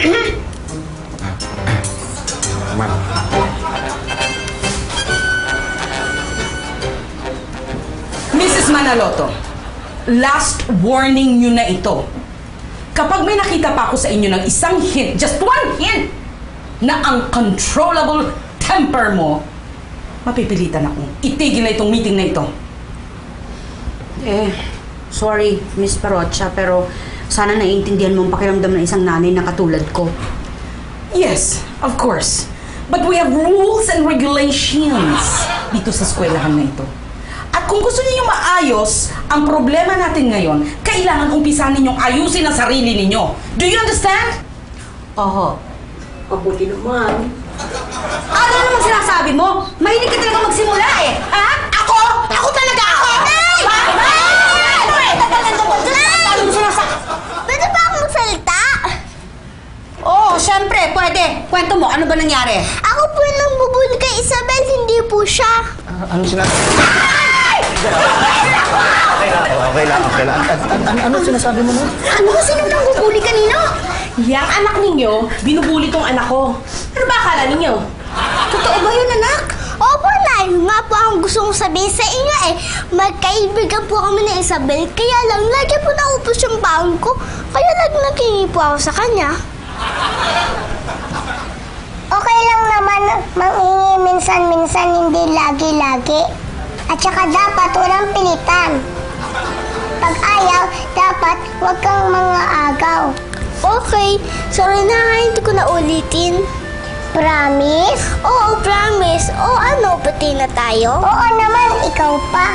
Ma'am. Mrs. Manaloto, last warning nyo na ito. Kapag may nakita pa ako sa inyo ng isang hint, just one hint, na uncontrollable temper mo, mapipilitan akong itigil na itong meeting na ito. Sorry, Miss Parocha, pero sana naiintindihan mo ang pakiramdam ng isang nanay na katulad ko. Yes, of course. But we have rules and regulations dito sa eskwelahan na ito. At kung gusto niyo maayos ang problema natin ngayon, kailangan umpisahan ninyong ayusin ang sarili ninyo. Do you understand? Oho. Mabuti naman. Ano naman sinasabi mo? Mahilig ka talaga magsimula eh. Ha? Ako? Ako talaga ako! Pwede ba akong magsalita? Oo, syempre, pwede. Kwento mo, ano ba nangyari? Ako po yung nagbubuli kay Isabel, hindi po siya. Ano sinasabi? Okay lang. Ano sinasabi mo nun? Ano kasi nung nagbubuli kanino? Yang anak ninyo, binubuli tong anak ko. Ano ba akala ninyo? Totoo ba yun, anak? Opo, Nay. Nga po ang gusto kong sabihin sa inyo eh. Magkaibigan po kami ni Isabel, kaya lang lagi po naupos yung baon ko. Kaya lagi naghingi po ako sa kanya. Okay lang naman mangingi minsan-minsan, hindi lagi-lagi. At saka dapat walang pilitan. Pag ayaw, dapat huwag kang mga agaw. Okay, sorry na, hindi ko na ulitin. Promise? Oo, promise. O ano, pati na tayo? Oo naman, ikaw pa.